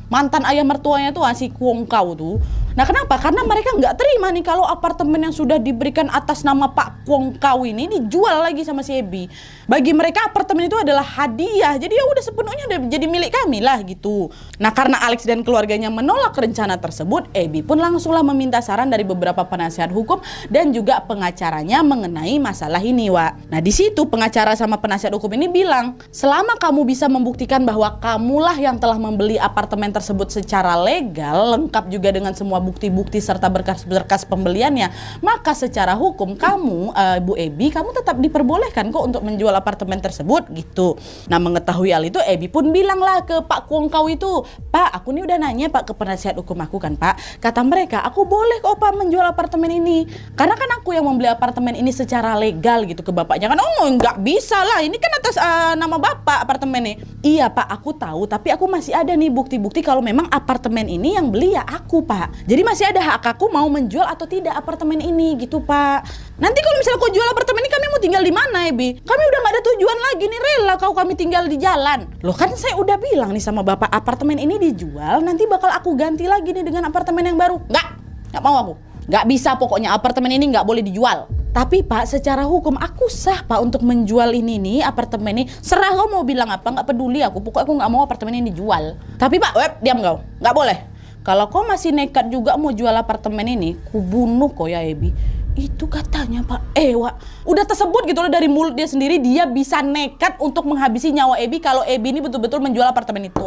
mantan ayah mertuanya tuh si Kwon Kau tuh. Nah kenapa? Karena mereka nggak terima nih kalau apartemen yang sudah diberikan atas nama Pak Kwon Kau ini dijual lagi sama si Ebi. Bagi mereka apartemen itu adalah hadiah, jadi ya udah sepenuhnya udah jadi milik kami lah gitu. Nah karena Alex dan keluarganya menolak rencana tersebut, Ebi pun langsunglah meminta saran dari beberapa penasihat hukum dan juga pengacaranya mengenai masalah ini, Wak. Nah di situ pengacara sama penasihat hukum ini bilang, selama kamu bisa membuktikan bahwa kamulah yang telah membeli apartemen tersebut secara legal, lengkap juga dengan semua bukti-bukti serta berkas-berkas pembeliannya, maka secara hukum kamu, Bu Ebi, kamu tetap diperbolehkan kok untuk menjual apartemen tersebut gitu. Nah mengetahui hal itu, Ebi pun bilanglah ke Pak Kwon Kau itu, Pak, aku nih udah nanya Pak ke penasihat hukum aku kan Pak, kata mereka aku boleh kok Pak menjual apartemen ini, karena kan aku yang membeli apartemen ini secara legal gitu ke bapaknya kan. Oh nggak bisa lah, ini kan atas nama bapak apartemennya. Iya Pak, aku tahu, tapi aku masih ada nih bukti-bukti kalau memang apartemen ini yang beli ya aku Pak. Jadi masih ada hak aku mau menjual atau tidak apartemen ini gitu Pak. Nanti kalau misalnya kau jual apartemen ini, kami mau tinggal di mana Ebi? Kami udah gak ada tujuan lagi nih, rela kami tinggal di jalan. Loh kan saya udah bilang nih sama bapak, apartemen ini dijual, nanti bakal aku ganti lagi nih dengan apartemen yang baru. Nggak mau aku. Nggak bisa pokoknya, apartemen ini nggak boleh dijual. Tapi Pak, secara hukum aku sah Pak untuk menjual ini nih, apartemen ini. Serah kau mau bilang apa, nggak peduli aku. Pokoknya aku nggak mau apartemen ini dijual. Tapi Pak, diam kau. Nggak boleh. Kalau kau masih nekat juga mau jual apartemen ini, ku bunuh kau ya Ebi. Itu katanya Pak Wak. Udah tersebut gitu loh dari mulut dia sendiri, dia bisa nekat untuk menghabisi nyawa Ebi kalau Ebi ini betul-betul menjual apartemen itu.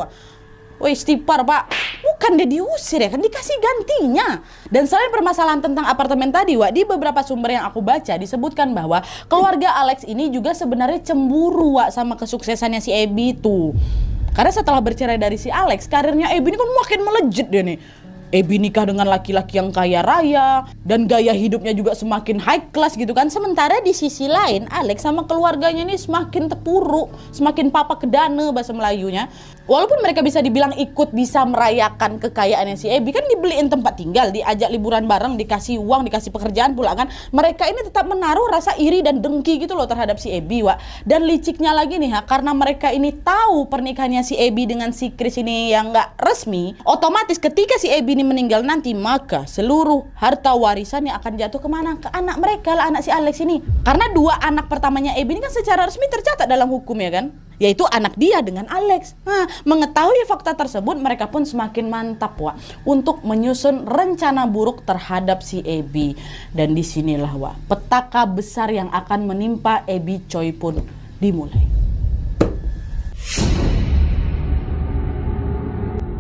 Woi istighfar Pak, bukan dia diusir ya kan, dikasih gantinya. Dan selain permasalahan tentang apartemen tadi Wak, di beberapa sumber yang aku baca disebutkan bahwa keluarga Alex ini juga sebenarnya cemburu Wak sama kesuksesannya si Ebi itu. Karena setelah bercerai dari si Alex, karirnya Ebi ini kan makin melejit dia nih. Ebi nikah dengan laki-laki yang kaya raya dan gaya hidupnya juga semakin high class gitu kan. Sementara di sisi lain Alex sama keluarganya ini semakin terpuruk, semakin papa kedana bahasa Melayunya. Walaupun mereka bisa dibilang ikut bisa merayakan kekayaannya si Ebi, kan dibeliin tempat tinggal, diajak liburan bareng, dikasih uang, dikasih pekerjaan pula kan. Mereka ini tetap menaruh rasa iri dan dengki gitu loh terhadap si Ebi Wak. Dan liciknya lagi nih karena mereka ini tahu pernikahannya si Ebi dengan si Chris ini yang nggak resmi, otomatis ketika si Ebi ini meninggal nanti, maka seluruh harta warisan yang akan jatuh kemana? Ke anak mereka lah, anak si Alex ini. Karena dua anak pertamanya Ebi ini kan secara resmi tercatat dalam hukum ya kan, yaitu anak dia dengan Alex. Nah, mengetahui fakta tersebut, mereka pun semakin mantap Wak untuk menyusun rencana buruk terhadap si Ebi. Dan disinilah Wak, petaka besar yang akan menimpa Ebi Choi pun dimulai.